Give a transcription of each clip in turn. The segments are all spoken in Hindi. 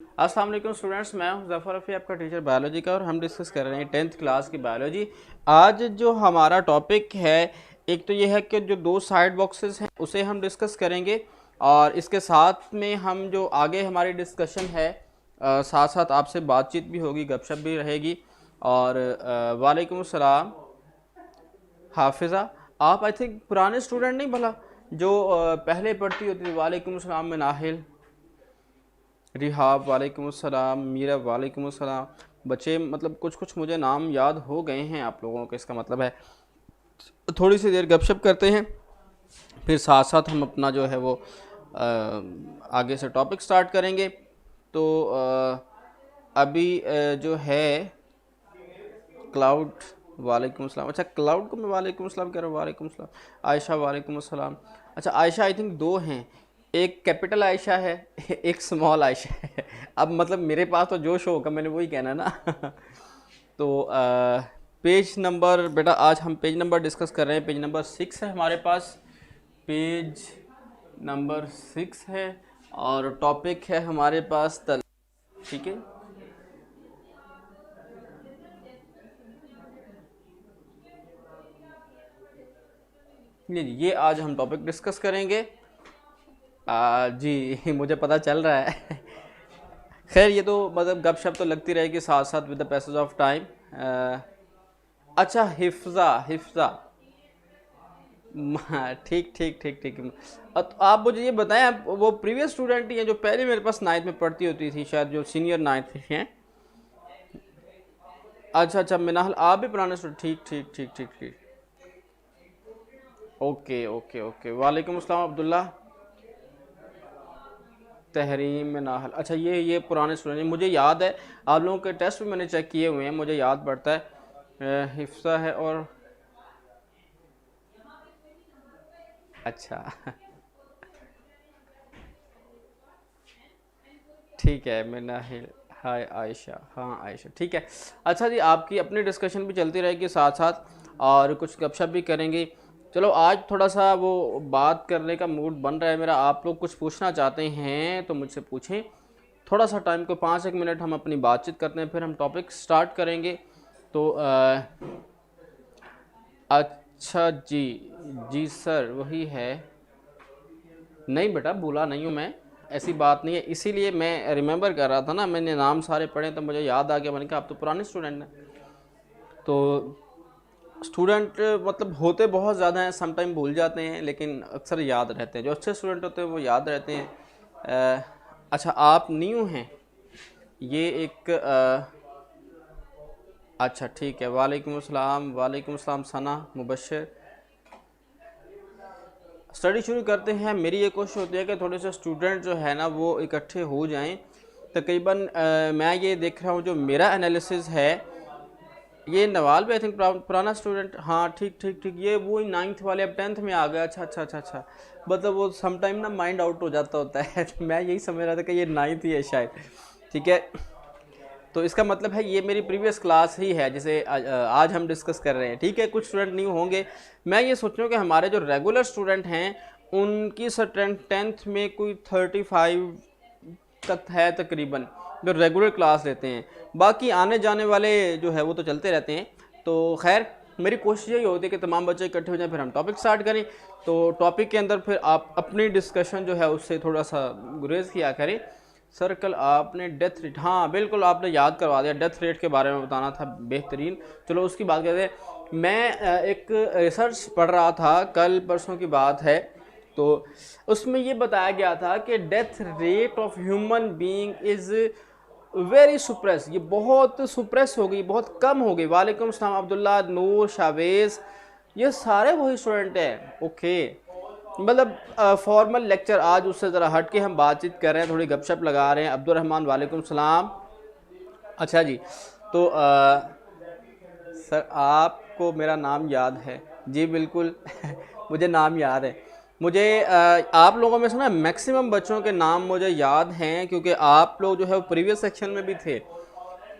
अस्सलाम वालेकुम स्टूडेंट्स, मैं हूं ज़फ़र रफ़ी, आपका टीचर बायोलॉजी का, और हम डिस्कस कर रहे हैं 10th क्लास की बायोलॉजी। आज जो हमारा टॉपिक है, एक तो ये है कि जो दो साइड बॉक्सेस हैं उसे हम डिस्कस करेंगे, और इसके साथ में हम जो आगे हमारी डिस्कशन है साथ साथ आपसे बातचीत भी होगी, गपशप भी रहेगी। और वालेकुम अस्सलाम हाफिज़ा, आप आई थिंक पुराने स्टूडेंट नहीं भला, जो पहले पढ़ती होती थी। वालेकुम अस्सलाम मनाहिल, रिहाब वालेकुम अस्सलाम, मीरा वालेकुम अस्सलाम। बच्चे मतलब कुछ कुछ मुझे नाम याद हो गए हैं आप लोगों के, इसका मतलब है थोड़ी सी देर गपशप करते हैं, फिर साथ साथ हम अपना जो है वो आगे से टॉपिक स्टार्ट करेंगे। तो अभी जो है क्लाउड वालेकुम अस्सलाम। अच्छा, क्लाउड को मैं वालेकुम अस्सलाम कह रहा हूँ, वालेकुम अस्सलाम। आयशा वालेकुम अस्सलाम। अच्छा, आयशा आई थिंक दो हैं, एक कैपिटल आयशा है एक स्मॉल आयशा है। अब मतलब मेरे पास तो जो शो होगा मैंने वही कहना ना तो पेज नंबर, बेटा आज हम पेज नंबर डिस्कस कर रहे हैं, पेज नंबर 6 है हमारे पास, पेज नंबर 6 है, और टॉपिक है हमारे पास तल, ठीक है। ये आज हम टॉपिक डिस्कस करेंगे। जी मुझे पता चल रहा है खैर ये तो मतलब गपशप तो लगती रहेगी साथ साथ with the passage of time. अच्छा, हिफ्ज़ा हिफ्ज़ा ठीक ठीक ठीक ठीक। तो आप मुझे ये बताएं, आप वो प्रीवियस स्टूडेंट ही हैं जो पहले मेरे पास नाइन्थ में पढ़ती होती थी, शायद जो सीनियर नाइन्थ हैं। अच्छा अच्छा, मिनाहल आप भी पुराने स्टूडेंट, ठीक ठीक ठीक ठीक ठीक। ओके ओके ओके, वालेकुम अस्सलाम अब्दुल्ला, तहरीम में नाहल। अच्छा, ये पुराने स्टूडेंट, मुझे याद है आप लोगों के टेस्ट भी मैंने चेक किए हुए हैं, मुझे याद पड़ता है। हिफ्सा है और अच्छा ठीक है, मैं नाहिल, हाय आयशा, हाँ आयशा ठीक है। अच्छा जी, आपकी अपनी डिस्कशन भी चलती रहेगी साथ साथ, और कुछ गपशप भी करेंगे। चलो आज थोड़ा सा वो बात करने का मूड बन रहा है मेरा, आप लोग कुछ पूछना चाहते हैं तो मुझसे पूछें। थोड़ा सा टाइम को 5-1 मिनट हम अपनी बातचीत करते हैं, फिर हम टॉपिक स्टार्ट करेंगे। तो अच्छा जी, जी सर वही है। नहीं बेटा, भूला नहीं हूँ मैं, ऐसी बात नहीं है, इसीलिए मैं रिमेंबर कर रहा था ना, मैंने नाम सारे पढ़े तो मुझे याद आ गया, मैंने कहा आप तो पुराने स्टूडेंट हैं। तो स्टूडेंट मतलब होते बहुत ज़्यादा हैं, सम टाइम भूल जाते हैं लेकिन अक्सर याद रहते हैं, जो अच्छे स्टूडेंट होते हैं वो याद रहते हैं। अच्छा, आप न्यू हैं, ये एक अच्छा ठीक है, वालेकुम अस्सलाम, वालेकुम अस्सलाम सना मुबशर। स्टडी शुरू करते हैं। मेरी ये कोशिश होती है कि थोड़े से स्टूडेंट जो है ना वो इकट्ठे हो जाएं। तकरीबन मैं ये देख रहा हूँ जो मेरा एनालिसिस है, ये नवाल भी आई थिंक पुराना स्टूडेंट, हाँ ठीक ठीक ठीक, ये वो नाइन्थ वाले अब 10th में आ गया। अच्छा अच्छा अच्छा अच्छा, मतलब वो समटाइम ना माइंड आउट हो जाता होता है तो मैं यही समझ रहा था कि ये 9th ही है शायद, ठीक है। तो इसका मतलब है ये मेरी प्रीवियस क्लास ही है जिसे आज हम डिस्कस कर रहे हैं, ठीक है। कुछ स्टूडेंट न्यू होंगे। मैं ये सोच रहा हूँ कि हमारे जो रेगुलर स्टूडेंट हैं उनकी स्ट्रेंथ 10th में कोई 35 तक है तकरीबन, जो रेगुलर क्लास लेते हैं। बाकी आने जाने वाले जो है वो तो चलते रहते हैं। तो खैर मेरी कोशिश यही होती है कि तमाम बच्चे इकट्ठे हो जाएं, फिर हम टॉपिक स्टार्ट करें। तो टॉपिक के अंदर फिर आप अपनी डिस्कशन जो है उससे थोड़ा सा गुरेज किया करें। सर कल आपने डेथ रेट, हाँ बिल्कुल आपने याद करवा दिया, डेथ रेट के बारे में बताना था, बेहतरीन। चलो उसकी बात करते हैं। मैं एक रिसर्च पढ़ रहा था, कल परसों की बात है, तो उसमें ये बताया गया था कि death rate of human being is very suppress, ये बहुत सुप्रेस हो गई, बहुत कम हो गई। वालेकुम सलाम अब्दुल्ला, नूर, शावेज़, ये सारे वही स्टूडेंट हैं। ओके, मतलब फॉर्मल लेक्चर आज उससे ज़रा हट के हम बातचीत कर रहे हैं, थोड़ी गपशप लगा रहे हैं। अब्दुल रहमान वालेकुम सलाम। अच्छा जी, तो सर आपको मेरा नाम याद है? जी बिल्कुल मुझे नाम याद है। मुझे आप लोगों में से ना मैक्सिमम बच्चों के नाम मुझे याद हैं, क्योंकि आप लोग जो है वो प्रीवियस सेक्शन में भी थे।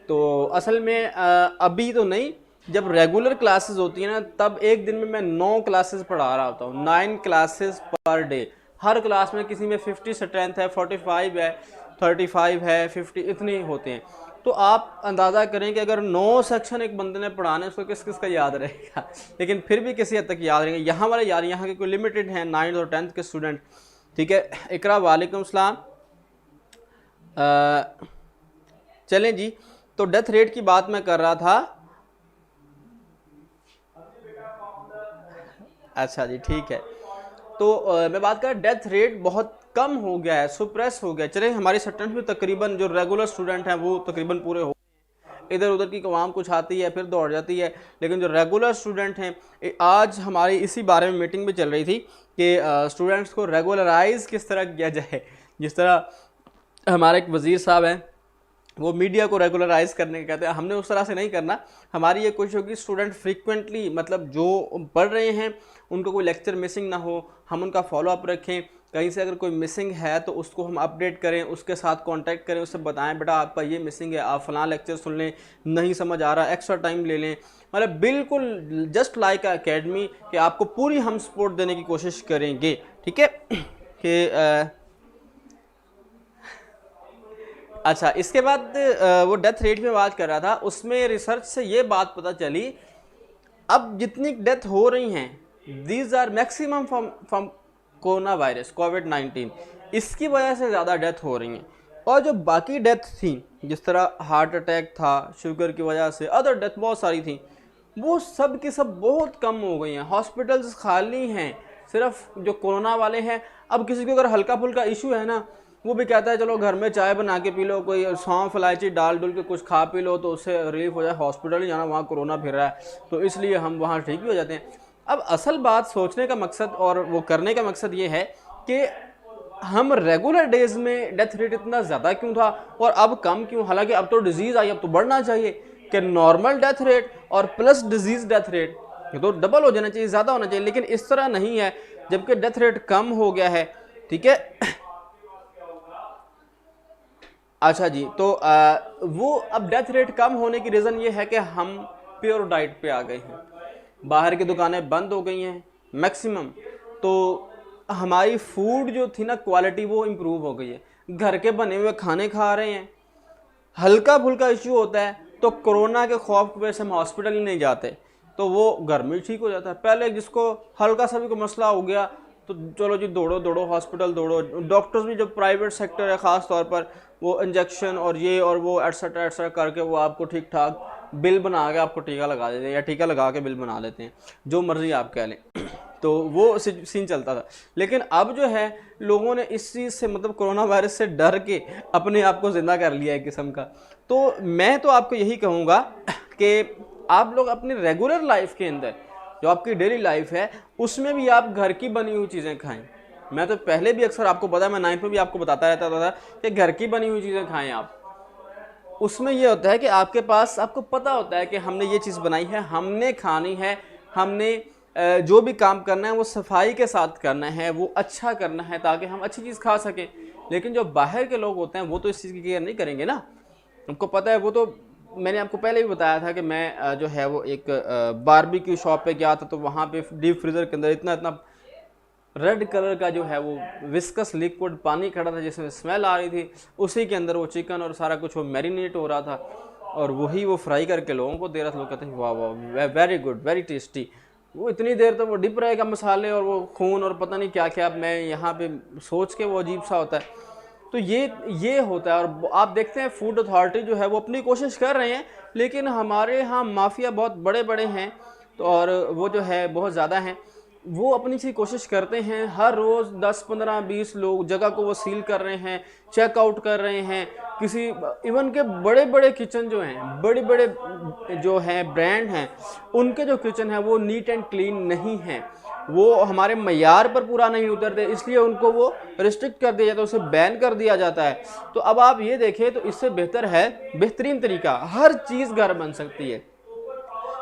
तो असल में अभी तो नहीं, जब रेगुलर क्लासेस होती है ना तब एक दिन में मैं 9 क्लासेस पढ़ा रहा होता हूँ, 9 क्लासेस पर डे। हर क्लास में किसी में 50 स्ट्रेंथ है, 45 है, 35 है, 50 इतने होते हैं। तो आप अंदाज़ा करें कि अगर 9 सेक्शन एक बंदे ने पढ़ाने उसको किस किस का याद रहेगा, लेकिन फिर भी किसी हद तक याद रहेंगे। यहाँ वाले यार यहाँ के कोई लिमिटेड हैं 9th और 10th के स्टूडेंट, ठीक है। इकरा वालेकुम सलाम। चलें जी, तो डेथ रेट की बात मैं कर रहा था। अच्छा जी, ठीक है। तो मैं बात कर, डेथ रेट बहुत कम हो गया है, सुप्रेस हो गया। चले, हमारी स्टूडेंट भी तकरीबन जो रेगुलर स्टूडेंट हैं वो तकरीबन पूरे हो, इधर उधर की कवाम कुछ आती है फिर दौड़ जाती है, लेकिन जो रेगुलर स्टूडेंट हैं, आज हमारी इसी बारे में मीटिंग भी चल रही थी कि स्टूडेंट्स को रेगुलराइज किस तरह किया जाए। जिस तरह हमारे एक वज़ीर साहब हैं, वो मीडिया को रेगुलराइज करने के कहते हैं, हमने उस तरह से नहीं करना। हमारी ये कोशिश होगी स्टूडेंट फ्रीक्वेंटली, मतलब जो पढ़ रहे हैं उनको कोई लेक्चर मिसिंग ना हो, हम उनका फॉलोअप रखें। कहीं से अगर कोई मिसिंग है तो उसको हम अपडेट करें, उसके साथ कांटेक्ट करें, उससे बताएं बेटा आपका ये मिसिंग है, आप फलां लेक्चर सुन लें, नहीं समझ आ रहा एक्स्ट्रा टाइम ले लें। मतलब बिल्कुल जस्ट लाइक अकेडमी कि आपको पूरी हम सपोर्ट देने की कोशिश करेंगे, ठीक है। कि अच्छा, इसके बाद वो डेथ रेट में बात कर रहा था, उसमें रिसर्च से ये बात पता चली, अब जितनी डेथ हो रही हैं these are maximum from corona virus कोविड-19, इसकी वजह से ज़्यादा डेथ हो रही हैं। और जो बाकी डेथ थी, जिस तरह हार्ट अटैक था, शुगर की वजह से, अदर डेथ बहुत सारी थी, वो सब की सब बहुत कम हो गई हैं। हॉस्पिटल्स खाली हैं, सिर्फ जो कोरोना वाले हैं। अब किसी को अगर हल्का फुल्का इशू है ना, वो भी कहता है चलो घर में चाय बना के पी लो, कोई सौंफ इलायची डाल डुल के कुछ खा पी लो तो उससे रिलीफ हो जाए। हॉस्पिटल ही जाना, वहाँ कोरोना फिर रहा है, तो इसलिए हम वहाँ ठीक भी हो जाते हैं। अब असल बात सोचने का मकसद और वो करने का मकसद ये है कि हम रेगुलर डेज में डेथ रेट इतना ज़्यादा क्यों था और अब कम क्यों। हालांकि अब तो डिजीज़ आई, अब तो बढ़ना चाहिए कि नॉर्मल डेथ रेट और प्लस डिजीज़ डेथ रेट ये तो डबल हो जाना चाहिए, ज़्यादा होना चाहिए, लेकिन इस तरह नहीं है, जबकि डेथ रेट कम हो गया है, ठीक है। अच्छा जी, तो वो अब डेथ रेट कम होने की रीज़न ये है कि हम प्योर डाइट पे आ गए हैं, बाहर की दुकानें बंद हो गई हैं मैक्सिमम, तो हमारी फूड जो थी ना क्वालिटी वो इम्प्रूव हो गई है, घर के बने हुए खाने खा रहे हैं। हल्का फुल्का इशू होता है तो कोरोना के खौफ की वजह से हम हॉस्पिटल ही नहीं जाते, तो वो घर में ठीक हो जाता है। पहले जिसको हल्का सा भी कोई मसला हो गया तो चलो जी दौड़ो दौड़ो हॉस्पिटल दौड़ो। डॉक्टर्स भी जो प्राइवेट सेक्टर है ख़ास तौर पर, वो इंजेक्शन और ये और वो एट्सेट्रा करके वो आपको ठीक ठाक बिल बना के आपको टीका लगा देते हैं, या टीका लगा के बिल बना लेते हैं, जो मर्ज़ी आप कह लें। तो वो सीन चलता था। लेकिन अब जो है लोगों ने इस चीज़ से, मतलब कोरोना वायरस से डर के अपने आप को ज़िंदा कर लिया है किस्म का। तो मैं तो आपको यही कहूँगा कि आप लोग अपनी रेगुलर लाइफ के अंदर, जो आपकी डेली लाइफ है, उसमें भी आप घर की बनी हुई चीज़ें खाएं। मैं तो पहले भी अक्सर आपको पता है, मैं 9th में भी आपको बताता रहता था कि घर की बनी हुई चीज़ें खाएं आप। उसमें ये होता है कि आपके पास, आपको पता होता है कि हमने ये चीज़ बनाई है, हमने खानी है, हमने जो भी काम करना है वो सफाई के साथ करना है, वो अच्छा करना है ताकि हम अच्छी चीज़ खा सकें। लेकिन जो बाहर के लोग होते हैं वो तो इस चीज़ की केयर नहीं करेंगे ना, उनको पता है। वो तो मैंने आपको पहले भी बताया था कि मैं जो है वो एक बारबेक्यू शॉप पे गया था, तो वहाँ पे डीप फ्रीज़र के अंदर इतना इतना रेड कलर का जो है वो विस्कस लिक्विड पानी खड़ा था जिसमें स्मेल आ रही थी, उसी के अंदर वो चिकन और सारा कुछ वो मैरिनेट हो रहा था और वही वो फ्राई करके लोगों को दे रहा था। लोग कहते हैं वाह वाह वेरी गुड वेरी टेस्टी। वो इतनी देर तो वो डिप रहेगा मसाले और वो खून और पता नहीं क्या क्या, मैं यहाँ पे सोच के वो अजीब सा होता है। तो ये होता है। और आप देखते हैं फूड अथॉरिटी जो है वो अपनी कोशिश कर रहे हैं, लेकिन हमारे यहाँ माफिया बहुत बड़े बड़े हैं, तो और वो जो है बहुत ज़्यादा हैं। वो अपनी सी कोशिश करते हैं, हर रोज़ 10 15 20 लोग जगह को वो सील कर रहे हैं, चेकआउट कर रहे हैं। किसी इवन के बड़े बड़े किचन जो हैं, बड़े बड़े जो हैं ब्रांड हैं, उनके जो किचन है वो नीट एंड क्लीन नहीं है, वो हमारे मयार पर पूरा नहीं उतरते, इसलिए उनको वो रिस्ट्रिक्ट कर दिया जाता है, उसे बैन कर दिया जाता है। तो अब आप ये देखें तो इससे बेहतर है, बेहतरीन तरीका, हर चीज़ घर बन सकती है।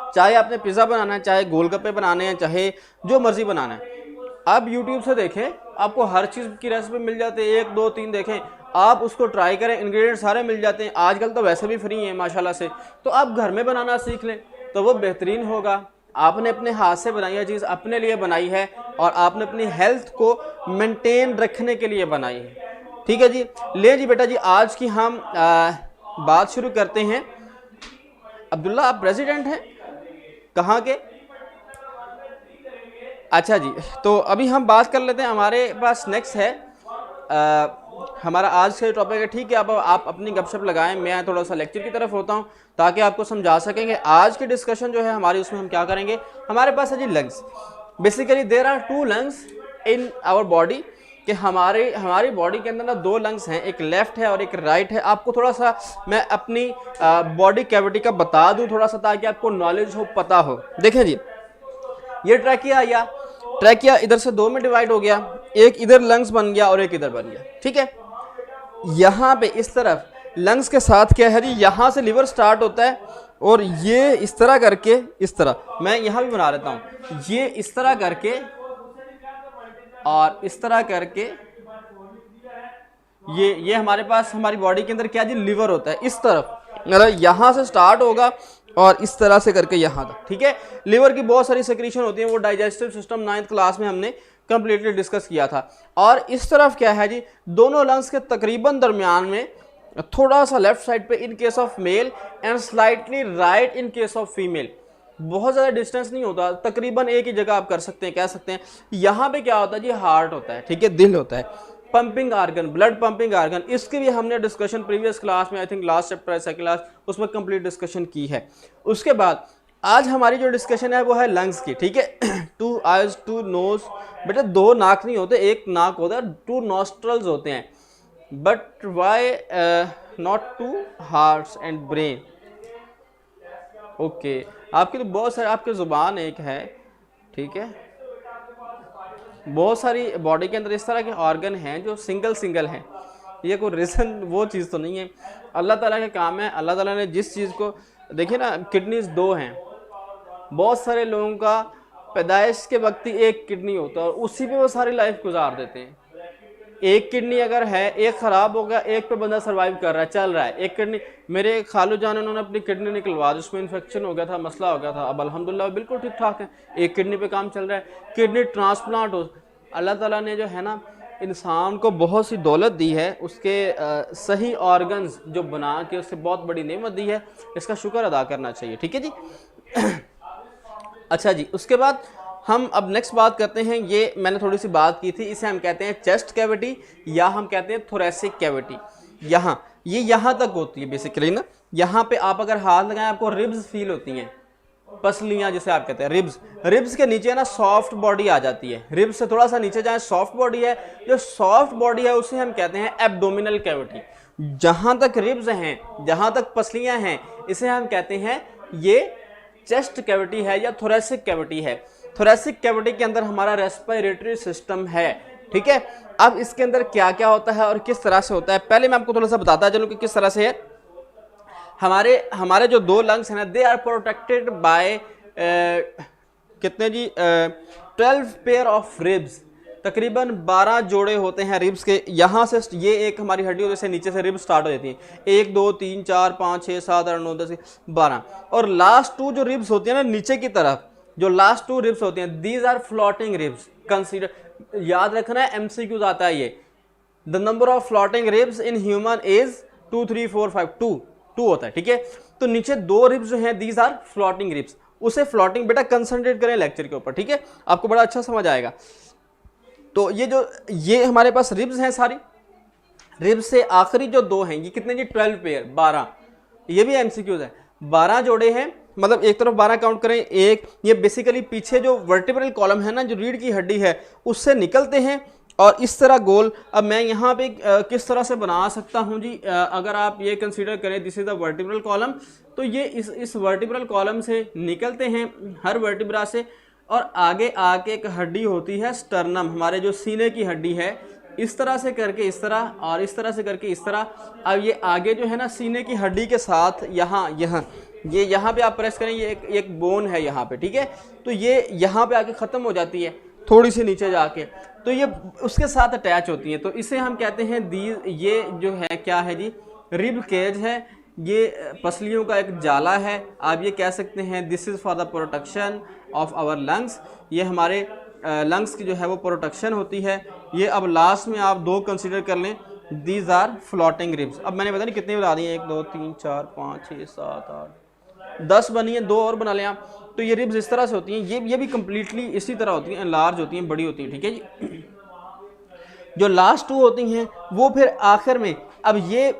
चाहे आपने पिज़्ज़ा बनाना है, चाहे गोलगप्पे बनाने हैं, चाहे जो मर्ज़ी बनाना है, आप यूट्यूब से देखें, आपको हर चीज़ की रेसिपी मिल जाती है। 1 2 3 देखें, आप उसको ट्राई करें, इंग्रेडिएंट सारे मिल जाते हैं। आजकल तो वैसे भी फ्री हैं माशाल्लाह से, तो आप घर में बनाना सीख लें तो वो बेहतरीन होगा। आपने अपने हाथ से बनाई है चीज़, अपने लिए बनाई है और आपने अपनी हेल्थ को मेंटेन रखने के लिए बनाई है, ठीक है जी। ले जी बेटा जी, आज की हम बात शुरू करते हैं। अब्दुल्ला आप प्रेसिडेंट हैं कहाँ के? अच्छा जी, तो अभी हम बात कर लेते हैं। हमारे पास नेक्स्ट है हमारा आज का टॉपिक है, ठीक है। अब आप अपनी गपशप लगाएं, मैं थोड़ा सा लेक्चर की तरफ होता हूं ताकि आपको समझा सकेंगे। आज की डिस्कशन जो है हमारी, उसमें हम क्या करेंगे। हमारे पास है जी lungs. Basically there are 2 lungs in our body, कि हमारी बॉडी के अंदर ना 2 लंग्स हैं, एक लेफ्ट है और एक राइट है। आपको थोड़ा सा मैं अपनी बॉडी कैविटी का बता दूं थोड़ा सा, ताकि आपको नॉलेज हो, पता हो। देखें जी, ये ट्रैकिया या ट्रैकिया इधर से 2 में डिवाइड हो गया, एक इधर लंग्स बन गया और एक इधर बन गया, ठीक है। यहाँ पे इस तरफ लंग्स के साथ क्या है जी, यहाँ से लिवर स्टार्ट होता है और ये इस तरह करके, इस तरह मैं यहाँ भी बना लेता हूँ, ये इस तरह करके और इस तरह करके ये हमारे पास हमारी बॉडी के अंदर क्या जी, लिवर होता है इस तरफ। मतलब यहाँ से स्टार्ट होगा और इस तरह से करके यहाँ तक, ठीक है। लिवर की बहुत सारी सेक्रीशन होती है, वो डाइजेस्टिव सिस्टम 9th क्लास में हमने कंप्लीटली डिस्कस किया था। और इस तरफ क्या है जी, दोनों लंग्स के तकरीबन दरमियान में थोड़ा सा लेफ्ट साइड पे in case of male and slightly right in case of female. बहुत ज़्यादा डिस्टेंस नहीं होता, तकरीबन एक ही जगह आप कर सकते हैं, कह सकते हैं। यहाँ पे क्या होता है जी, हार्ट होता है, ठीक है, दिल होता है, pumping organ, blood pumping organ. इसकी भी हमने डिस्कशन प्रीवियस क्लास में, आई थिंक लास्ट चैप्टर है सेकंड क्लास, उसमें कंप्लीट डिस्कशन की है। उसके बाद आज हमारी जो डिस्कशन है वो है लंग्स की, ठीक है। 2 आइज 2 नोज, बेटा 2 नाक नहीं होते, एक नाक होता है, 2 नॉस्ट्रल्स होते हैं। But why not 2 hearts and brain? Okay, आपकी तो बहुत सारे, आपके ज़ुबान एक है, ठीक है। बहुत सारी बॉडी के अंदर इस तरह के ऑर्गन हैं जो सिंगल हैं। ये कोई रीज़न वो चीज़ तो नहीं है, अल्लाह ताला के काम है। अल्लाह ताला ने जिस चीज़ को, देखिए ना, किडनीज 2 हैं। बहुत सारे लोगों का पैदाइश के वक्त ही एक किडनी होता है और उसी पे वो सारी लाइफ गुजार देते हैं। एक किडनी अगर है, एक ख़राब हो गया, एक पे बंदा सर्वाइव कर रहा है, चल रहा है। एक किडनी, मेरे खालू जान, उन्होंने अपनी किडनी निकलवा दी, उसमें इन्फेक्शन हो गया था, मसला हो गया था, अब अल्हम्दुलिल्लाह बिल्कुल ठीक ठाक है, एक किडनी पे काम चल रहा है। किडनी ट्रांसप्लांट हो, अल्लाह ताला ने जो है ना इंसान को बहुत सी दौलत दी है, उसके सही ऑर्गन्स जो बना के उससे बहुत बड़ी नेमत दी है, इसका शुक्र अदा करना चाहिए, ठीक है जी। अच्छा जी, उसके बाद हम अब नेक्स्ट बात करते हैं। ये मैंने थोड़ी सी बात की थी, इसे हम कहते हैं चेस्ट कैविटी या हम कहते हैं थोरेसिक कैविटी। ये यहाँ तक होती है बेसिकली ना। यहाँ पे आप अगर हाथ लगाएं, आपको रिब्स फील होती हैं, पसलियाँ जिसे आप कहते हैं, रिब्स के नीचे ना सॉफ्ट बॉडी आ जाती है। रिब्स से थोड़ा सा नीचे जाए सॉफ्ट बॉडी है, जो सॉफ्ट बॉडी है उसे हम कहते हैं एब्डोमिनल कैविटी। जहाँ तक रिब्स हैं, जहाँ तक पसलियाँ हैं, इसे हम कहते हैं ये चेस्ट कैविटी है या थोरेसिक कैविटी है। थोरेसिक कैविटी के अंदर हमारा रेस्पिरेटरी सिस्टम है, ठीक है। अब इसके अंदर क्या क्या होता है और किस तरह से होता है, पहले मैं आपको थोड़ा सा बताता चलूं कि किस तरह से है। हमारे जो 2 लंग्स हैं ना, दे आर प्रोटेक्टेड बाय कितने जी, 12 पेयर ऑफ रिब्स। तकरीबन 12 जोड़े होते हैं रिब्स के। यहाँ से ये एक हमारी हड्डी होती है, नीचे से रिब्स स्टार्ट हो जाती हैं, 1 2 3 4 5 6 7 8 9 10 12। और लास्ट 2 जो रिब्स होती हैं ना नीचे की तरफ, जो लास्ट 2 रिब्स होती हैं, these are floating ribs. Consider, याद रखना है, एमसीक्यूज आता है ये। The number of floating ribs in human is 2 3 4 5 2 होता है, ठीक है। तो नीचे 2 रिब्स जो हैं, दीज आर फ्लोटिंग रिब्स। उसे फ्लोटिंग, बेटा कंसंट्रेट करें लेक्चर के ऊपर, ठीक है, आपको बड़ा अच्छा समझ आएगा। तो ये हमारे पास रिब्स हैं सारी। रिब्स से आखिरी जो 2 हैं, ये कितने जी, 12 पेयर, 12। ये भी एमसीक्यूज है, 12 जोड़े हैं, मतलब एक तरफ 12 काउंट करें, एक ये बेसिकली पीछे जो वर्टिब्रल कॉलम है ना, जो रीढ़ की हड्डी है, उससे निकलते हैं और इस तरह गोल। अब मैं यहाँ पे किस तरह से बना सकता हूँ जी, अगर आप ये कंसीडर करें, this is the vertebral column, तो ये इस वर्टिब्रल कॉलम से निकलते हैं, हर वर्टिब्रा से, और आगे आके एक हड्डी होती है स्टर्नम, हमारे जो सीने की हड्डी है, इस तरह से करके इस तरह और इस तरह से करके इस तरह। अब ये आगे जो है ना सीने की हड्डी के साथ यहाँ पे आप प्रेस करें, ये एक बोन है यहाँ पे, ठीक है। तो ये यहाँ पे आके ख़त्म हो जाती है थोड़ी सी नीचे जाके, तो ये उसके साथ अटैच होती है। तो इसे हम कहते हैं ये जो है क्या है जी, रिब केज है, ये पसलियों का एक जाला है। आप ये कह सकते हैं this is for the protection of our lungs. ये हमारे लंग्स की जो है वो प्रोटेक्शन होती है। ये अब लास्ट में आप 2 कंसीडर कर लें, दीज आर फ्लोटिंग रिब्स। अब मैंने पता नहीं कितने बता दिए, 1 2 3 4 5 6 7 8 10 बनी है, 2 और बना लें आप। तो ये रिब्स इस तरह से होती हैं, ये भी कम्प्लीटली इसी तरह होती हैं, लार्ज होती हैं, बड़ी होती हैं, ठीक है जी। जो लास्ट 2 होती हैं वो फिर आखिर में, अब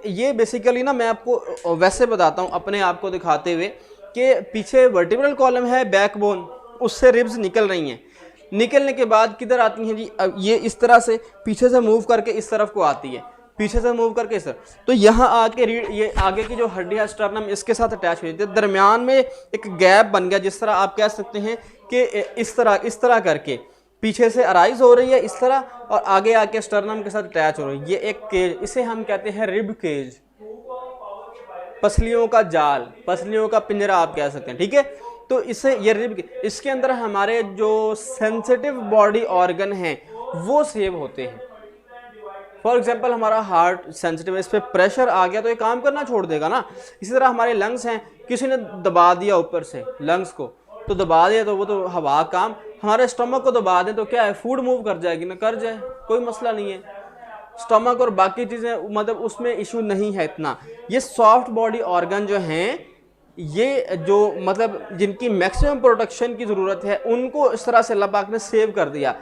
ये बेसिकली ना मैं आपको वैसे बताता हूँ अपने आप को दिखाते हुए कि पीछे वर्टिब्रल कॉलम है, बैकबोन, उससे रिब्स निकल रही हैं, निकलने के बाद किधर आती हैं जी, अब ये इस तरह से पीछे से मूव करके इस तरफ को आती है, पीछे से मूव करके इस तरफ, तो यहाँ आके रीढ़, ये आगे की जो हड्डी है स्टर्नम, इसके साथ अटैच हो जाती है, दरमियान में एक गैप बन गया, जिस तरह आप कह सकते हैं कि इस तरह करके पीछे से अराइज हो रही है इस तरह, और आगे आके स्टर्नम के साथ अटैच हो रही है, ये एक केज, इसे हम कहते हैं रिब केज, पसलियों का जाल, पसलियों का पिंजरा आप कह सकते हैं, ठीक है। तो इससे ये रिब, इसके अंदर हमारे जो सेंसिटिव बॉडी ऑर्गन हैं वो सेव होते हैं। फॉर एग्जाम्पल हमारा हार्ट सेंसिटिव है, इस पर प्रेशर आ गया तो ये काम करना छोड़ देगा ना। इसी तरह हमारे लंग्स हैं, किसी ने दबा दिया ऊपर से लंग्स को, तो दबा दिया तो वो तो हवा काम, हमारे स्टमक को दबा दें तो क्या है, फूड मूव कर जाएगी ना, कर जाए, कोई मसला नहीं है। स्टमक और बाकी चीज़ें मतलब उसमें इशू नहीं है इतना। ये सॉफ्ट बॉडी ऑर्गन जो हैं, ये जो मतलब जिनकी मैक्सिमम प्रोटेक्शन की ज़रूरत है, उनको इस तरह से अल्लाह पाक ने सेव कर दिया।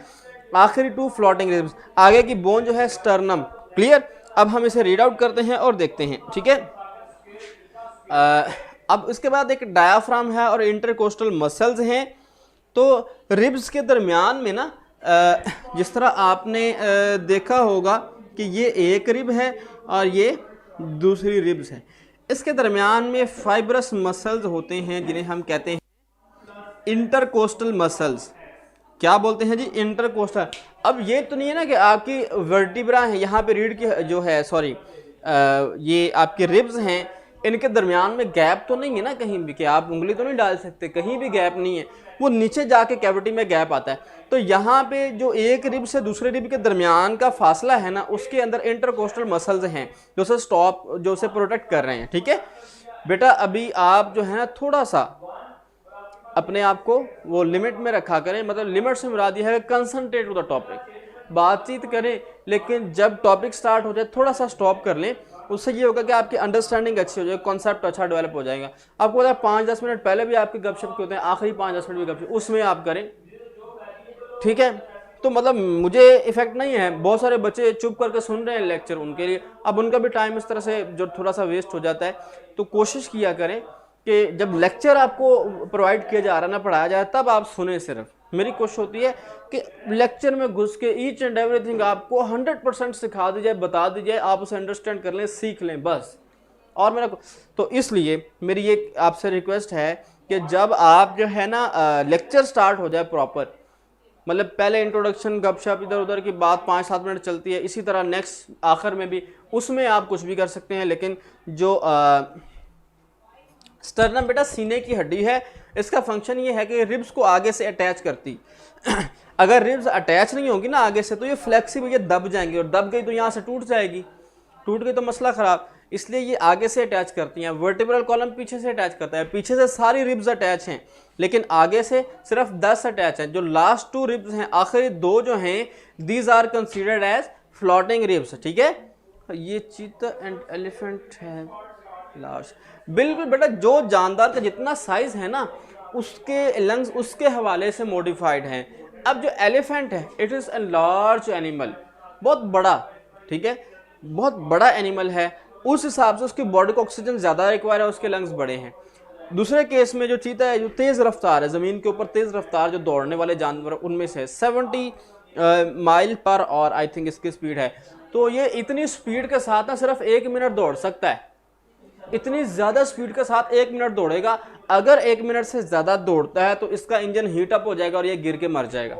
आखिरी 2 फ्लोटिंग रिब्स, आगे की बोन जो है स्टर्नम, क्लियर। अब हम इसे रीड आउट करते हैं और देखते हैं, ठीक है। अब इसके बाद एक डायाफ्राम है और इंटरकोस्टल मसल्स हैं। तो रिब्स के दरमियान में ना जिस तरह आपने देखा होगा कि ये एक रिब है और ये दूसरी रिब्स है, इसके दरमियान में फाइब्रस मसल्स होते हैं जिन्हें हम कहते हैं इंटरकोस्टल मसल्स। क्या बोलते हैं जी, इंटरकोस्टल। अब ये तो नहीं है ना कि आपकी वर्टिब्रा है, यहाँ पे रीढ़ की जो है, सॉरी ये आपके रिब्स हैं, इनके दरमियान में गैप तो नहीं है ना कहीं भी, कि आप उंगली तो नहीं डाल सकते, कहीं भी गैप नहीं है, वो नीचे जाके कैविटी में गैप आता है। तो यहाँ पे जो एक रिब से दूसरे रिब के दरमियान का फासला है ना, उसके अंदर इंटरकोस्टल मसल्स हैं जो उसे स्टॉप, जो उसे प्रोटेक्ट कर रहे हैं, ठीक है बेटा। अभी आप जो है ना थोड़ा सा अपने आप को वो लिमिट में रखा करें, मतलब लिमिट से मुराद यह है कंसंट्रेट टू द टॉपिक, बातचीत करें, लेकिन जब टॉपिक स्टार्ट हो जाए थोड़ा सा स्टॉप कर लें, उससे ये होगा कि आपकी अंडरस्टैंडिंग अच्छी हो जाएगी, कॉन्सेप्ट अच्छा डेवलप हो जाएगा। आपको पता है 5-10 मिनट पहले भी आपके गपशप होते हैं, आखिरी 5-10 मिनट भी गपशप, उसमें आप करें, ठीक है। तो मतलब मुझे इफेक्ट नहीं है, बहुत सारे बच्चे चुप करके सुन रहे हैं लेक्चर, उनके लिए अब उनका भी टाइम इस तरह से जो थोड़ा सा वेस्ट हो जाता है। तो कोशिश किया करें कि जब लेक्चर आपको प्रोवाइड किया जा रहा है ना, पढ़ाया जा रहा है, तब आप सुने। सिर्फ मेरी कोशिश होती है कि लेक्चर में घुस के ईच एंड एवरीथिंग आपको 100% सिखा दी जाए, बता दी जाए, आप उसे अंडरस्टैंड कर लें, सीख लें बस। और मेरा तो इसलिए मेरी ये आपसे रिक्वेस्ट है कि जब आप जो है ना लेक्चर स्टार्ट हो जाए प्रॉपर, मतलब पहले इंट्रोडक्शन गपशप इधर उधर की बात 5-7 मिनट चलती है, इसी तरह नेक्स्ट आखिर में भी, उसमें आप कुछ भी कर सकते हैं। लेकिन जो स्टर्नम बेटा सीने की हड्डी है, इसका फंक्शन ये है कि रिब्स को आगे से अटैच करती अगर रिब्स अटैच नहीं होगी ना आगे से, तो ये फ्लेक्सिबल, ये दब जाएंगी, और दब गई तो यहाँ से टूट जाएगी, टूट गई तो मसला ख़राब। इसलिए ये आगे से अटैच करती हैं। वर्टिब्रल कॉलम पीछे से अटैच करता है, पीछे से सारी रिब्स अटैच हैं, लेकिन आगे से सिर्फ 10 अटैच हैं। जो लास्ट 2 रिब्स हैं, आखिरी 2 जो हैं, these are considered as floating ribs, ठीक है। ये चीता एंड एलिफेंट है लार्ज, बिल्कुल बेटा, जो जानदार का जितना साइज है ना, उसके लंग्स उसके हवाले से मॉडिफाइड हैं। अब जो एलिफेंट है, it is a large animal, बहुत बड़ा, ठीक है, बहुत बड़ा एनिमल है, उस हिसाब से उसकी बॉडी को ऑक्सीजन ज़्यादा रिक्वायर है, उसके लंग्स बड़े हैं। दूसरे केस में जो चीता है, जो तेज़ रफ्तार है, ज़मीन के ऊपर तेज़ रफ्तार जो दौड़ने वाले जानवर, उनमें से 70 माइल पर और आई थिंक इसकी स्पीड है। तो ये इतनी स्पीड के साथ ना सिर्फ 1 मिनट दौड़ सकता है, इतनी ज़्यादा स्पीड के साथ 1 मिनट दौड़ेगा। अगर 1 मिनट से ज़्यादा दौड़ता है तो इसका इंजन हीट अप हो जाएगा और ये गिर के मर जाएगा।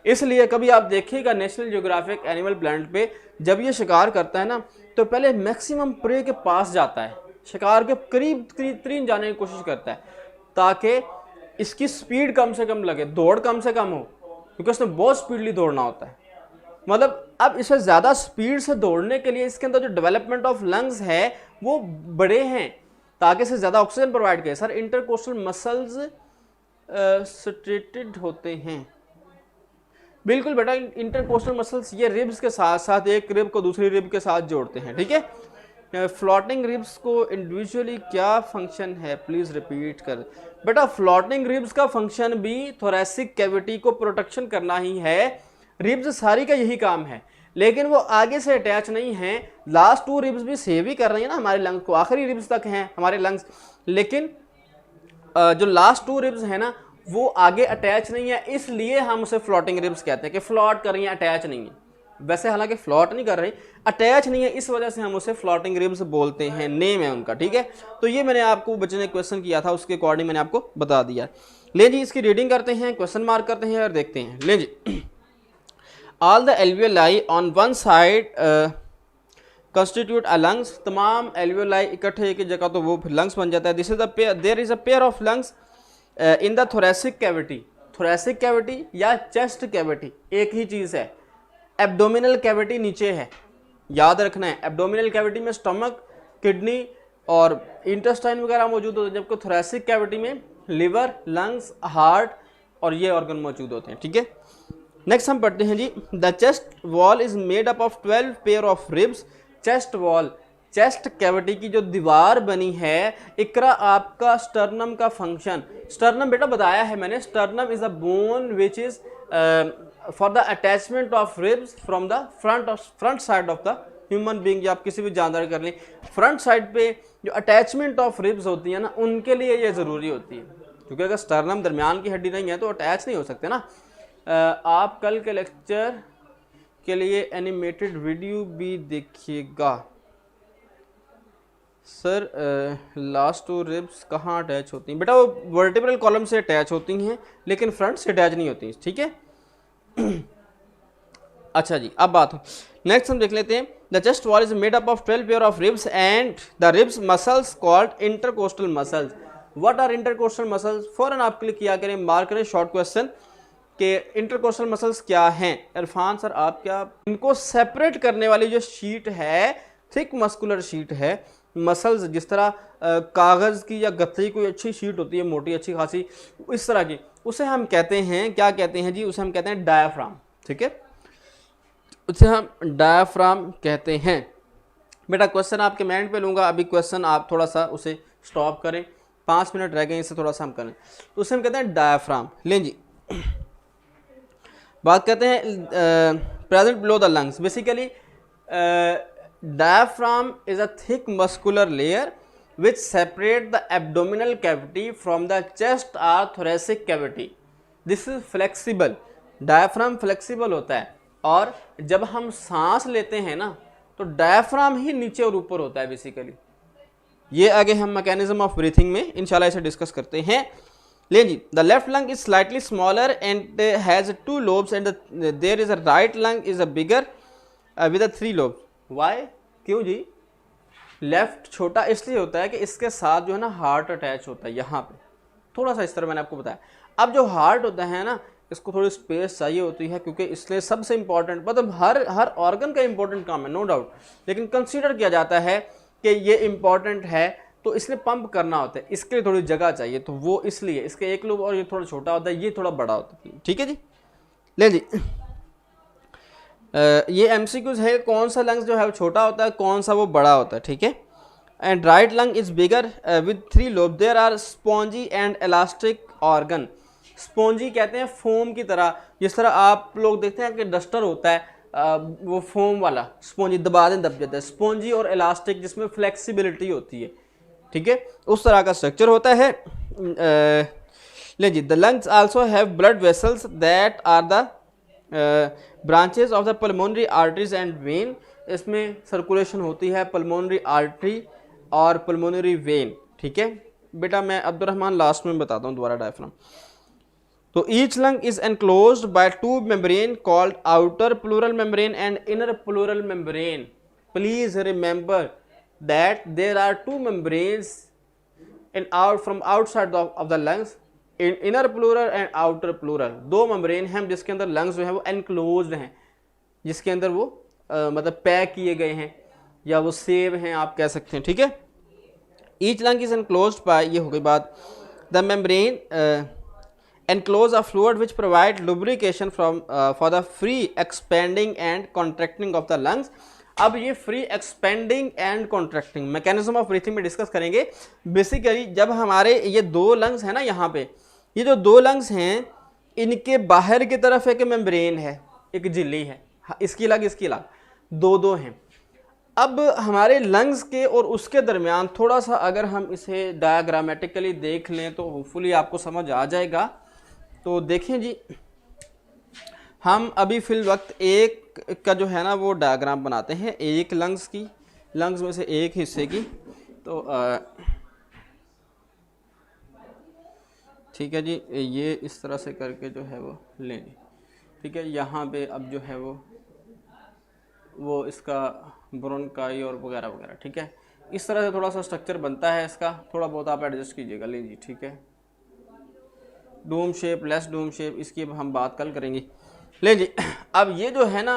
इसलिए कभी आप देखिएगा नेशनल ज्योग्राफिक एनिमल प्लैनेट पे, जब ये शिकार करता है ना, तो पहले मैक्सिमम प्रे के पास जाता है, शिकार के करीब तरीन जाने की कोशिश करता है, ताकि इसकी स्पीड कम से कम लगे, दौड़ कम से कम हो, क्योंकि उसने बहुत स्पीडली दौड़ना होता है। मतलब अब इसे ज़्यादा स्पीड से दौड़ने के लिए इसके अंदर जो डेवलपमेंट ऑफ लंग्स है वो बड़े हैं, ताकि इसे ज़्यादा ऑक्सीजन प्रोवाइड करें। सर इंटरकोस्टल मसल्स स्ट्रेटेड होते हैं, बिल्कुल बेटा, इंटरकोस्टल मसल्स ये रिब्स के साथ साथ एक रिब को दूसरी रिब के साथ जोड़ते हैं, ठीक है। फ्लोटिंग रिब्स को इंडिविजुअली क्या फंक्शन है, प्लीज रिपीट कर। बेटा फ्लोटिंग रिब्स का फंक्शन भी थोरेसिक कैविटी को प्रोटेक्शन करना ही है। रिब्स सारी का यही काम है, लेकिन वो आगे से अटैच नहीं है। लास्ट 2 रिब्स भी सेव ही कर रही है ना हमारे लंग्स को, आखिरी रिब्स तक हैं हमारे लंग्स, लेकिन जो लास्ट 2 रिब्स है ना वो आगे अटैच नहीं है, इसलिए हम उसे फ्लोटिंग रिब्स कहते हैं कि फ्लॉट कर रही हैं, अटैच नहीं है। वैसे हालांकि फ्लॉट नहीं कर रही, अटैच नहीं है, इस वजह से हम उसे फ्लोटिंग रिब्स बोलते हैं, नेम है उनका, ठीक है। तो ये मैंने आपको बच्चे ने क्वेश्चन किया था, उसके अकॉर्डिंग मैंने आपको बता दिया। ले जी इसकी रीडिंग करते हैं, क्वेश्चन मार्क करते हैं और देखते हैं। ले जी, all the alveoli on one side constitute a lungs, तमाम एल्वियोलाई इकट्ठे एक जगह तो वो लंग्स बन जाता है। This is the pair, there is a pair of lungs in the thoracic cavity. Thoracic cavity या चेस्ट कैविटी एक ही चीज़ है। एब्डोमिनल कैविटी नीचे है, याद रखना है। एब्डोमिनल कैविटी में स्टमक, किडनी और इंटेस्टाइन वगैरह मौजूद होते हैं, जबकि थोरेसिक कैविटी में लिवर, लंग्स, हार्ट और ये ऑर्गन मौजूद होते हैं, ठीक है। नेक्स्ट हम पढ़ते हैं जी, the chest wall is made up of 12 pair of ribs. Chest wall, chest cavity की जो दीवार बनी है, इकरा आपका स्टर्नम का फंक्शन। स्टर्नम बेटा बताया है मैंने, sternum is a bone which is for the attachment of ribs from the front side of the human being, या आप किसी भी जानवर कर लें, फ्रंट साइड पे जो अटैचमेंट ऑफ रिब्स होती है ना, उनके लिए ये ज़रूरी होती है, क्योंकि अगर स्टर्नम दरमियान की हड्डी नहीं है तो अटैच नहीं हो सकते ना। आप कल के लेक्चर के लिए एनिमेटेड वीडियो भी देखिएगा सर। लास्ट 2 रिब्स कहाँ अटैच होती हैं बेटा? वो वर्टिब्रल कॉलम से अटैच होती हैं, लेकिन फ्रंट से अटैच नहीं होती, ठीक है। अच्छा जी, अब बात हो, नेक्स्ट हम देख लेते हैं। The chest wall is made up of 12 pair of ribs and the ribs muscles called intercostal muscles. What are intercostal muscles? फौरन आप क्लिक किया करें, मार्क करें शॉर्ट क्वेश्चन के इंटरकोस्टल मसल्स क्या हैं। इरफान सर आप क्या, इनको सेपरेट करने वाली जो शीट है, थिक मस्कुलर शीट है, मसल्स जिस तरह कागज़ की या गत्ते की कोई अच्छी शीट होती है, मोटी अच्छी खासी, इस तरह की, उसे हम कहते हैं, क्या कहते हैं जी? उसे हम कहते हैं डायाफ्राम, ठीक है, उसे हम डायाफ्राम कहते हैं। बेटा क्वेश्चन आपके माइंड पे लूँगा, अभी क्वेश्चन आप थोड़ा सा उसे स्टॉप करें, 5 मिनट रह गए, इसे थोड़ा सा हम करें, तो उसे हम कहते हैं डायाफ्राम। लें जी, बात करते हैं present below the lungs. Basically diaphragm is a thick muscular layer which separate the abdominal cavity from the chest or thoracic cavity. This is flexible. diaphragm flexible होता है, और जब हम सांस लेते हैं ना तो diaphragm ही नीचे और ऊपर होता है बेसिकली। ये आगे हम मैकेनिज्म ऑफ ब्रीथिंग में इंशाल्लाह इसे डिस्कस करते हैं। ले जी, the left lung is slightly smaller and has 2 lobes and there is a right lung is a bigger with 3 lobes. Why, क्यों जी? लेफ्ट छोटा इसलिए होता है कि इसके साथ जो है ना हार्ट अटैच होता है, यहाँ पे थोड़ा सा इस तरह मैंने आपको बताया। अब जो हार्ट होता है ना, इसको थोड़ी स्पेस चाहिए होती है, क्योंकि इसलिए सबसे इंपॉर्टेंट, मतलब हर ऑर्गन का इंपॉर्टेंट काम है नो डाउट, लेकिन कंसीडर किया जाता है कि ये इंपॉर्टेंट है तो इसलिए पंप करना होता है, इसके लिए थोड़ी जगह चाहिए, तो वो इसलिए इसके एक लोब और ये थोड़ा छोटा होता है, ये थोड़ा बड़ा होता है, ठीक है जी। ले जी, ये एमसीक्यूज है, कौन सा लंग्स जो है वो छोटा होता है, कौन सा वो बड़ा होता है, ठीक है। And right lung is bigger with 3 lobe, there are spongy and elastic organ. Spongy कहते हैं फोम की तरह, जिस तरह आप लोग देखते हैं कि डस्टर होता है वो फोम वाला, स्पॉन्जी दबा दें दब जाता है। स्पॉन्जी और इलास्टिक जिसमें फ्लेक्सिबिलिटी होती है, ठीक है, उस तरह का स्ट्रक्चर होता है। ले जी, the lungs also have blood vessels that are the branches of the pulmonary arteries and vein. इसमें सर्कुलेशन होती है पल्मोनरी आर्टरी और पल्मोनरी वेन, ठीक है बेटा। मैं अब्दुर्रहमान लास्ट में बताता हूँ दोबारा डायफ्राम। तो each lung is enclosed by 2 membrane called outer pleural membrane and inner pleural membrane. Please remember that there are 2 membranes in from outside of the lungs, inner pleural and outer pleural. 2 membrane हैं जिसके अंदर लंग्स जो है वो एनक्लोज्ड हैं, जिसके अंदर वो मतलब पैक किए गए हैं या वो सेव हैं आप कह सकते हैं, ठीक है। Each lung is enclosed bye, ये हो गई बात, the membrane enclose a fluid which provide lubrication for the free expanding and contracting of the lungs। अब ये free expanding and contracting mechanism of breathing में डिस्कस करेंगे। बेसिकली जब हमारे ये दो लंग्स हैं ना, यहाँ पे ये जो दो लंग्स हैं, इनके बाहर की तरफ एक मेम्ब्रेन है, एक झिल्ली है, इसकी अलग दो दो हैं। अब हमारे लंग्स के और उसके दरमियान थोड़ा सा अगर हम इसे डायग्रामेटिकली देख लें तो होपफुली आपको समझ आ जाएगा। तो देखें जी, हम अभी फिल वक्त एक का जो है ना वो डायग्राम बनाते हैं, एक लंग्स में से एक हिस्से की। तो ठीक है जी, ये इस तरह से करके जो है वो लेंगे, ठीक है। यहाँ पे अब जो है वो इसका ब्रोंकाई और वगैरह वगैरह, ठीक है। इस तरह से थोड़ा सा स्ट्रक्चर बनता है इसका, थोड़ा बहुत आप एडजस्ट कीजिएगा। लें जी, ठीक है। Dome shape, less dome shape, इसकी अब हम बात कल करेंगे। ले जी, अब ये जो है ना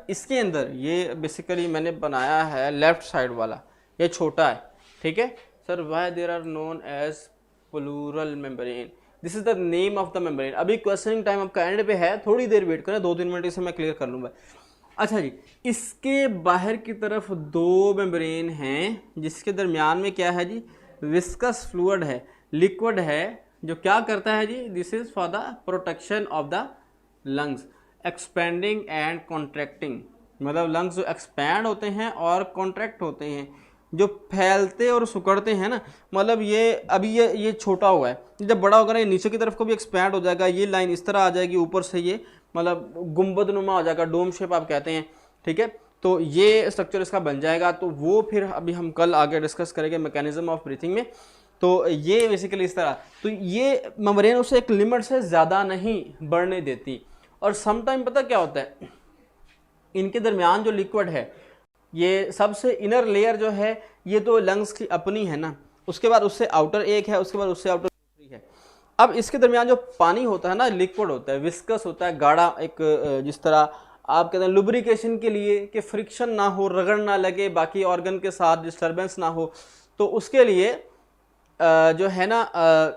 इसके अंदर ये बेसिकली मैंने बनाया है लेफ्ट साइड वाला, ये छोटा है, ठीक है sir. Why there are known as pleural membrane, this is the name of the membrane. अभी क्वेश्चनिंग टाइम आपका एंड पे है, थोड़ी देर वेट करें, 2-3 मिनट इसे मैं क्लियर कर लूँगा। अच्छा जी, इसके बाहर की तरफ दो मेम्ब्रेन हैं जिसके दरमियान में क्या है जी, विस्कस फ्लूइड है, लिक्विड है, जो क्या करता है जी, this is for the protection of the lungs, expanding and contracting. मतलब लंग्स जो एक्सपैंड होते हैं और कॉन्ट्रैक्ट होते हैं, जो फैलते और सिकुड़ते हैं ना, मतलब ये अभी ये छोटा हुआ है, जब बड़ा होगा ना ये नीचे की तरफ को भी एक्सपैंड हो जाएगा, ये लाइन इस तरह आ जाएगी, ऊपर से ये मतलब गुंबद नुमा हो जाएगा, डोम शेप आप कहते हैं, ठीक है। तो ये स्ट्रक्चर इसका बन जाएगा। तो वो फिर अभी हम कल आगे डिस्कस करेंगे मैकेनिज्म ऑफ ब्रीथिंग में। तो ये बेसिकली इस तरह, तो ये मेम्ब्रेन उसे एक लिमिट से ज़्यादा नहीं बढ़ने देती। और समटाइम पता क्या होता है, इनके दरमियान जो लिक्विड है, ये सबसे इनर लेयर जो है ये तो लंग्स की अपनी है ना, उसके बाद उससे आउटर एक है, उसके बाद उससे आउटर दूसरी है। अब इसके दरमियान जो पानी होता है ना, लिक्विड होता है, विस्कस होता है, गाढ़ा, एक जिस तरह आप कहते हैं लुब्रिकेशन के लिए कि फ्रिक्शन ना हो, रगड़ ना लगे, बाकी ऑर्गन के साथ डिस्टर्बेंस ना हो, तो उसके लिए जो है ना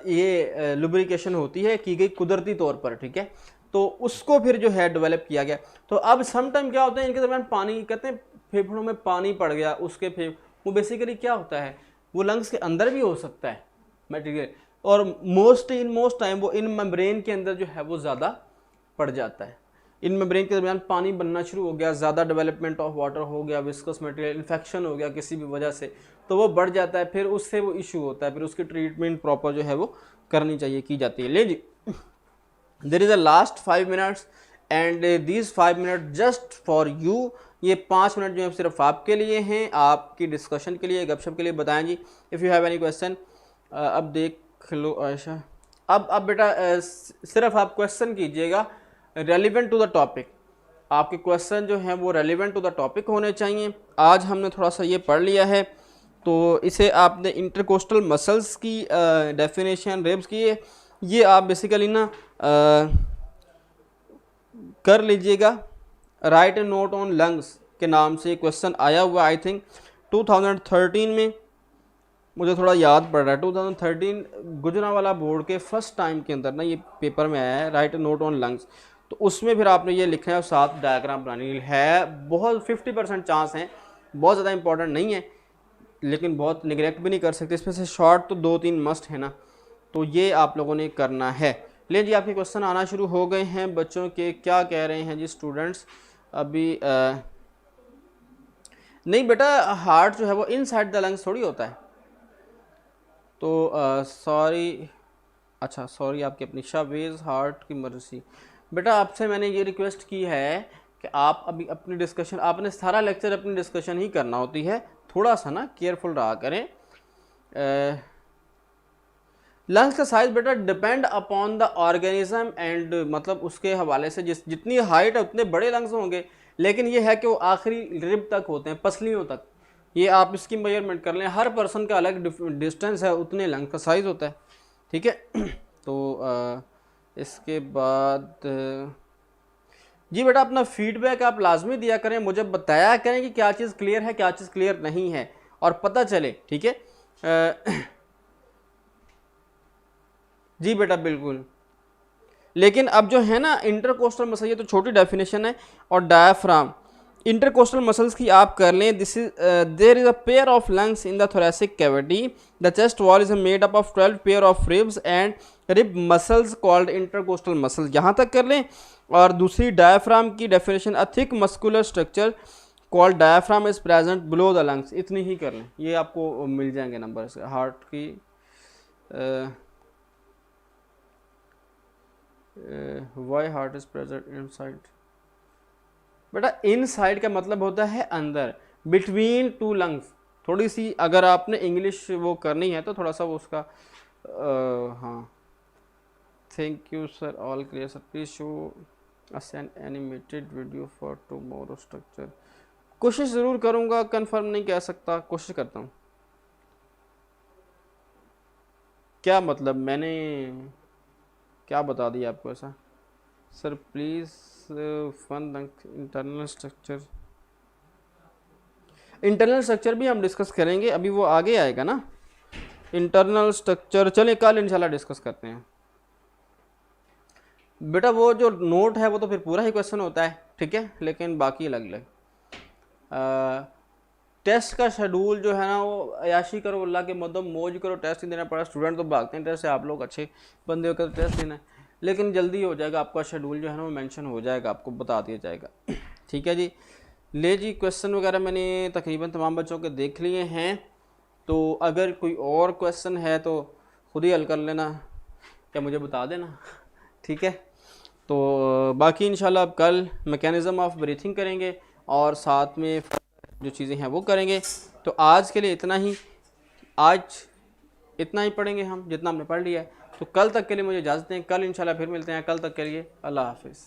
ये लुब्रिकेशन होती है, की गई कुदरती तौर पर, ठीक है। तो उसको फिर जो है डेवलप किया गया। तो अब सम टाइम क्या होता है, इनके दरमियान पानी, कहते हैं फेफड़ों में पानी पड़ गया, उसके वो बेसिकली क्या होता है, वो लंग्स के अंदर भी हो सकता है मटेरियल, और मोस्ट टाइम वो इन मेम्ब्रेन के अंदर जो है वो ज़्यादा पड़ जाता है। इन मेम्ब्रेन के दरमियान पानी बनना शुरू हो गया, ज़्यादा डेवलपमेंट ऑफ वाटर हो गया, विस्कस मटेरियल, इन्फेक्शन हो गया किसी भी वजह से, तो वो बढ़ जाता है, फिर उससे वो इशू होता है, फिर उसकी ट्रीटमेंट प्रॉपर जो है वो करनी चाहिए, की जाती है। ले जी, there is a last 5 minutes and these 5 minute just for you. ये 5 मिनट जो है सिर्फ आपके लिए हैं, आपकी डिस्कशन के लिए, गपशप के लिए। बताएं जी, if you have any question. अब देख लो आयशा, अब बेटा सिर्फ आप क्वेश्चन कीजिएगा रेलिवेंट टू द टॉपिक। आपके क्वेश्चन जो हैं वो रेलिवेंट टू द टॉपिक होने चाहिए। आज हमने थोड़ा सा ये पढ़ लिया है, तो इसे आपने इंटरकोस्टल मसल्स की डेफिनेशन, रिब्स की, ये आप बेसिकली ना कर लीजिएगा। Right A note on lungs के नाम से क्वेश्चन आया हुआ, आई थिंक 2013 में, मुझे थोड़ा याद पड़ रहा है, 2013 गुजरांवाला बोर्ड के फर्स्ट टाइम के अंदर ना ये पेपर में आया है, right A note on lungs. तो उसमें फिर आपने ये लिखना है और साथ डायग्राम बनानी है। बहुत 50% चांस हैं, बहुत ज़्यादा इंपॉर्टेंट नहीं है, लेकिन बहुत निगलेक्ट भी नहीं कर सकते। इसमें से शॉर्ट तो 2-3 मस्ट है ना, तो ये आप लोगों ने करना है। ले जी, आपके क्वेश्चन आना शुरू हो गए हैं बच्चों के। क्या कह रहे हैं जी स्टूडेंट्स? अभी नहीं बेटा, हार्ट जो है वो इनसाइड द लंग्स थोड़ी होता है। तो सॉरी, अच्छा सॉरी, आपकी अपनी शाहवेज हार्ट की मर्जी। बेटा आपसे मैंने ये रिक्वेस्ट की है कि आप अभी अपनी डिस्कशन, आपने सारा लेक्चर अपनी डिस्कशन ही करना होती है, थोड़ा सा ना केयरफुल रहा करें। लंग्स का साइज बेटा depend upon the organism and, मतलब उसके हवाले से जितनी हाइट है उतने बड़े लंग्स होंगे, लेकिन ये है कि वो आखिरी रिब तक होते हैं, पसलियों तक। ये आप इसकी मेजरमेंट कर लें, हर पर्सन का अलग डिस्टेंस है, उतने लंग का साइज़ होता है, ठीक है। तो इसके बाद जी बेटा अपना फीडबैक आप लाजमी दिया करें, मुझे बताया करें कि क्या चीज़ क्लियर है, क्या चीज़ क्लियर नहीं है, और पता चले, ठीक है। जी बेटा बिल्कुल, लेकिन अब जो है ना इंटरकोस्टल मसल, ये तो छोटी डेफिनेशन है, और डायफ्राम इंटरकोस्टल मसल्स की आप कर लें। This is there is a pair of lungs in the thoracic cavity, the chest wall is made up of 12 pair of ribs and rib muscles called intercostal muscles, यहाँ तक कर लें। और दूसरी डायफ्राम की definition, a thick muscular structure called diaphragm is present below the lungs, इतनी ही कर लें, ये आपको मिल जाएंगे नंबर हार्ट की। Why heart is present inside, बेटा इनसाइड का मतलब होता है अंदर, बिटवीन टू लंग्स। थोड़ी सी अगर आपने इंग्लिश वो करनी है तो थोड़ा सा वो उसका हाँ। Thank you sir, all clear sir, please show us an animated video for tomorrow structure. कोशिश ज़रूर करूँगा, कंफर्म नहीं कह सकता, कोशिश करता हूँ। क्या मतलब मैंने क्या बता दिया आपको ऐसा? Sir please fun internal structure, internal structure भी हम डिस्कस करेंगे, अभी वो आगे आएगा ना इंटरनल स्ट्रक्चर। चलिए कल इंशाल्लाह डिस्कस करते हैं। बेटा वो जो नोट है वो तो फिर पूरा ही क्वेश्चन होता है, ठीक है, लेकिन बाकी अलग अलग टेस्ट का शेड्यूल जो है ना वो अयाशी करो, अल्लाह के मदम मौज करो, टेस्ट नहीं देना पड़ा। स्टूडेंट तो भागते हैं टेस्ट से, आप लोग अच्छे बंदे होकर टेस्ट देना है, लेकिन जल्दी हो जाएगा आपका शेड्यूल जो है ना वो मेंशन हो जाएगा, आपको बता दिया जाएगा। ठीक है जी, ले जी क्वेश्चन वगैरह मैंने तकरीबन तमाम बच्चों के देख लिए हैं, तो अगर कोई और क्वेश्चन है तो खुद ही हल कर लेना, क्या मुझे बता देना, ठीक है। तो बाकी इंशाल्लाह अब कल मैकेनिज़्म ऑफ ब्रीथिंग करेंगे और साथ में जो चीज़ें हैं वो करेंगे। तो आज के लिए इतना ही, आज इतना ही पढ़ेंगे हम जितना हमने पढ़ लिया है। तो कल तक के लिए मुझे इजाज़त दें, कल इंशाल्लाह फिर मिलते हैं। कल तक के लिए अल्लाह हाफिज़।